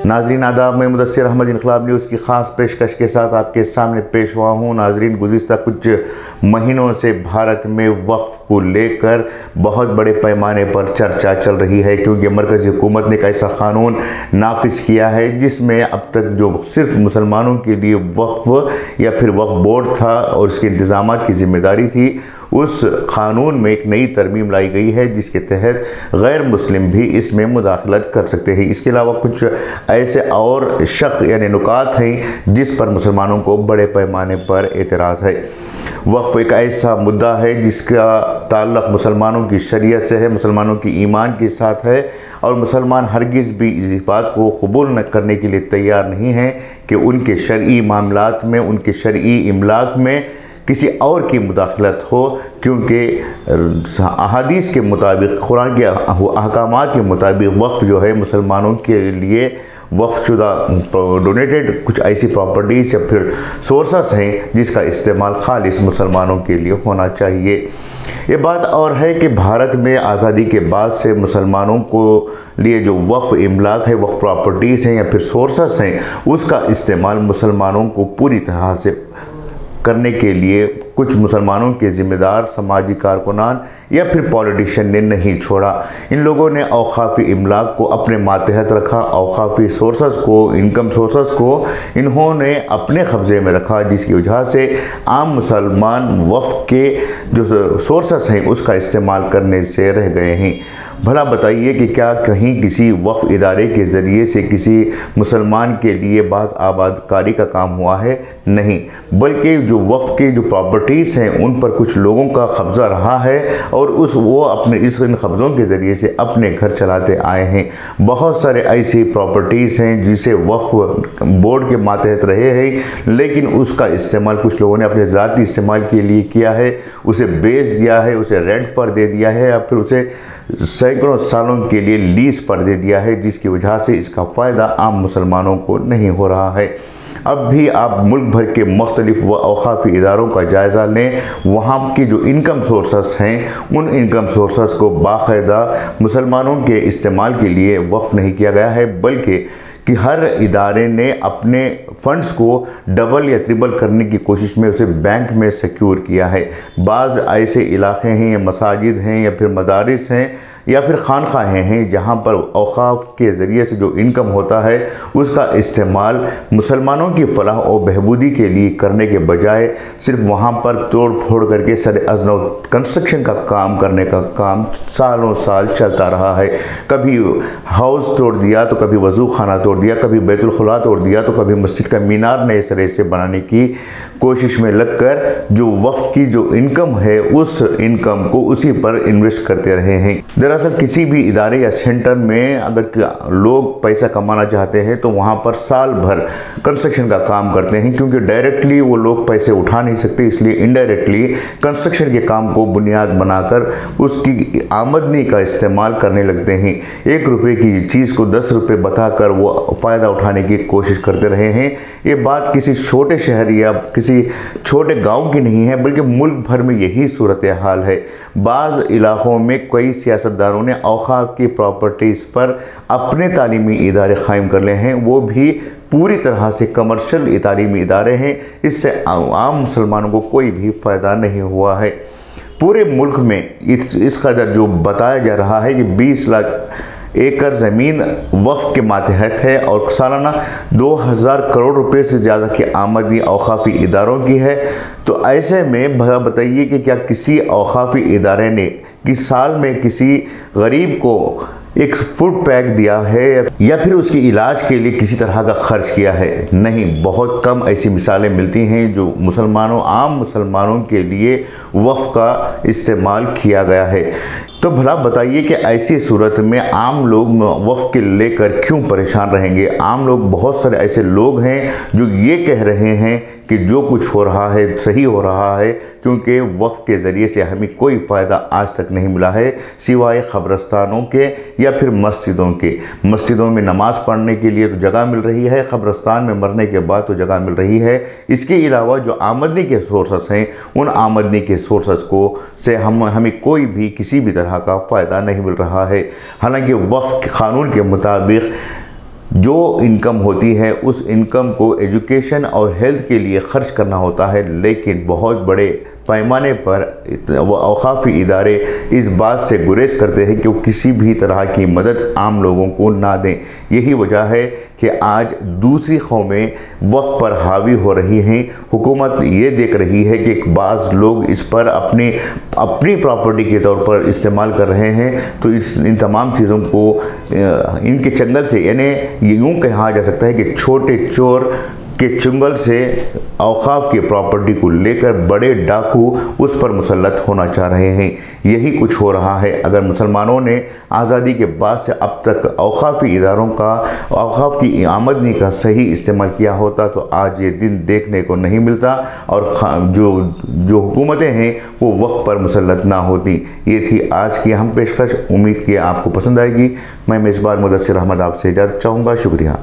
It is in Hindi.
नाजरीन आदाब, मैं मुदस्सिर अहमद इनकलाब न्यूज़ की ख़ास पेशकश के साथ आपके सामने पेश हुआ हूँ। नाजरीन, गुज़िश्ता कुछ महीनों से भारत में वक्फ़ को लेकर बहुत बड़े पैमाने पर चर्चा चल रही है, क्योंकि मरकज़ी हुकूमत ने एक ऐसा क़ानून नाफिज किया है जिसमें अब तक जो सिर्फ मुसलमानों के लिए वक्फ़ या फिर वक्फ़ बोर्ड था और उसके इंतज़ामात की ज़िम्मेदारी थी, उस क़ानून में एक नई तरमीम लाई गई है जिसके तहत गैर मुस्लिम भी इसमें मुदाखलत कर सकते हैं। इसके अलावा कुछ ऐसे और शक यानी नुकात हैं जिस पर मुसलमानों को बड़े पैमाने पर एतराज़ है। वक्फ़ एक ऐसा मुद्दा है जिसका ताल्लुक़ मुसलमानों की शरीयत से है, मुसलमानों की ईमान के साथ है, और मुसलमान हरगिज़ भी इस बात को कबूल न करने के लिए तैयार नहीं हैं कि उनके शरई मामलात में, उनके शरई इमलाक में किसी और की मुदाखलत हो, क्योंकि अहादीस के मुताबिक, कुरान के अहकामात के मुताबिक वक्फ़ जो है मुसलमानों के लिए वक्फ़शुदा डोनेटेड कुछ ऐसी प्रॉपर्टीज़ या फिर सोर्सेस हैं जिसका इस्तेमाल खालिस मुसलमानों के लिए होना चाहिए। ये बात और है कि भारत में आज़ादी के बाद से मुसलमानों को लिए जो वक्फ़ इमलाक है, वक्फ़ प्रॉपर्टीज़ हैं या फिर सोर्सेस हैं, उसका इस्तेमाल मुसलमानों को पूरी तरह से करने के लिए कुछ मुसलमानों के ज़िम्मेदार समाजी कारकुनान या फिर पॉलिटिशियन ने नहीं छोड़ा। इन लोगों ने औक़ाफ़ी इमलाक को अपने मातहत रखा, औक़ाफ़ी सोर्सेस को, इनकम सोर्सेस को इन्होंने अपने कब्ज़े में रखा, जिसकी वजह से आम मुसलमान वक्फ़ के जो सोर्सेस हैं उसका इस्तेमाल करने से रह गए हैं। भला बताइए कि क्या कहीं किसी वक्फ़ इदारे के ज़रिए से किसी मुसलमान के लिए बाज़ आबादकारी का काम हुआ है? नहीं, बल्कि जो वक्फ़ के जो प्रॉपर्टीज़ हैं उन पर कुछ लोगों का कब्ज़ा रहा है और वो अपने इन कब्ज़ों के ज़रिए से अपने घर चलाते आए हैं। बहुत सारे ऐसी प्रॉपर्टीज़ हैं जिसे वक्फ़ बोर्ड के मातहत रहे हैं, लेकिन उसका इस्तेमाल कुछ लोगों ने अपने ज़ाती इस्तेमाल के लिए किया है, उसे बेच दिया है, उसे रेंट पर दे दिया है या फिर उसे सैकड़ों सालों के लिए लीज़ पर दे दिया है, जिसकी वजह से इसका फ़ायदा आम मुसलमानों को नहीं हो रहा है। अब भी आप मुल्क भर के मुख्तलिफ व औक़ाफ़ी इदारों का जायज़ा लें, वहाँ की जो इनकम सोर्सेस हैं उन इनकम सोर्सेस को बाकायदा मुसलमानों के इस्तेमाल के लिए वक्फ़ नहीं किया गया है, बल्कि कि हर इदारे ने अपने फ़ंड्स को डबल या ट्रिपल करने की कोशिश में उसे बैंक में सिक्योर किया है। बाज़ ऐसे इलाक़े हैं या मसाजिद हैं या फिर मदारिस हैं या फिर खानखाहें हैं जहाँ पर औक़ाफ़ के ज़रिए से जो इनकम होता है उसका इस्तेमाल मुसलमानों की फ़लाह और बहबूदी के लिए करने के बजाय सिर्फ वहाँ पर तोड़ फोड़ करके सर अज़नौ कंस्ट्रक्शन का काम करने का काम सालों साल चलता रहा है। कभी हाउस तोड़ दिया तो कभी वज़ू खाना तोड़ दिया, कभी बैतुल खुला तोड़ दिया तो कभी मस्जिद का मीनार नए सिरे से बनाने की कोशिश में लगकर जो वक्फ़ की जो इनकम है उस इनकम को उसी पर इन्वेस्ट करते रहे हैं। दरअसल किसी भी इदारे या सेंटर में अगर लोग पैसा कमाना चाहते हैं तो वहाँ पर साल भर कंस्ट्रक्शन का काम करते हैं, क्योंकि डायरेक्टली वो लोग पैसे उठा नहीं सकते, इसलिए इनडायरेक्टली कंस्ट्रक्शन के काम को बुनियाद बनाकर उसकी आमदनी का इस्तेमाल करने लगते हैं। 1 रुपये की चीज़ को 10 रुपये बताकर वो फ़ायदा उठाने की कोशिश करते रहे हैं। ये बात किसी छोटे शहर या किसी छोटे गाँव की नहीं है, बल्कि मुल्क भर में यही सूरत हाल है। बाज़ इलाक़ों में कई सियासतदारों ने औक़ाफ़ की प्रॉपर्टीज़ पर अपने तालीमी इदारे क़ायम कर ले हैं, वो भी पूरी तरह से कमर्शियल तालीमी इदारे हैं। इससे आम मुसलमानों को कोई भी फ़ायदा नहीं हुआ है। पूरे मुल्क में इस कदर जो बताया जा रहा है कि 20 लाख एकड़ ज़मीन वक्फ़ के मातहत है और सालाना 2000 करोड़ रुपए से ज़्यादा की आमदनी औक़ाफ़ी इदारों की है, तो ऐसे में भला बताइए कि क्या किसी औक़ाफ़ी इदारे ने कि साल में किसी गरीब को एक फूड पैक दिया है या फिर उसके इलाज के लिए किसी तरह का खर्च किया है? नहीं, बहुत कम ऐसी मिसालें मिलती हैं जो आम मुसलमानों के लिए वक्फ़ का इस्तेमाल किया गया है। तो भला बताइए कि ऐसी सूरत में आम लोग वक्फ़ के लेकर क्यों परेशान रहेंगे? आम लोग, बहुत सारे ऐसे लोग हैं जो ये कह रहे हैं कि जो कुछ हो रहा है सही हो रहा है, क्योंकि वक्फ़ के ज़रिए से हमें कोई फ़ायदा आज तक नहीं मिला है सिवाय क़ब्रस्तानों के या फिर मस्जिदों के। मस्जिदों में नमाज़ पढ़ने के लिए तो जगह मिल रही है, क़ब्रस्तान में मरने के बाद तो जगह मिल रही है। इसके अलावा जो आमदनी के सोर्सेस हैं उन आमदनी के सोर्सेस को से हमें कोई भी किसी भी तरह का फ़ायदा नहीं मिल रहा है। हालांकि वक्फ़ क़ानून के मुताबिक जो इनकम होती है उस इनकम को एजुकेशन और हेल्थ के लिए खर्च करना होता है, लेकिन बहुत बड़े पैमाने पर वो औक़ाफ़ी इदारे इस बात से गुरेज करते हैं कि वो किसी भी तरह की मदद आम लोगों को ना दें। यही वजह है कि आज दूसरी कौमें वक्फ़ पर हावी हो रही हैं। हुकूमत ये देख रही है कि बाज़ लोग इस पर अपनी प्रॉपर्टी के तौर पर इस्तेमाल कर रहे हैं, तो इन तमाम चीज़ों को इनके चंगल से, यानी यूँ कहा जा सकता है कि छोटे चोर के चुंगल से औक़ाफ़ की प्रॉपर्टी को लेकर बड़े डाकू उस पर मुसल्लत होना चाह रहे हैं। यही कुछ हो रहा है। अगर मुसलमानों ने आज़ादी के बाद से अब तक औक़ाफ़ी इदारों का, औक़ाफ़ की आमदनी का सही इस्तेमाल किया होता तो आज ये दिन देखने को नहीं मिलता और जो हुकूमतें हैं वो वक्फ़ पर मुसल्लत ना होती। ये थी आज की अहम पेशकश। उम्मीद कि आपको पसंद आएगी। मैं मेज़बान मुदस्सिर अहमद आपसे इजाज़त चाहूँगा। शुक्रिया।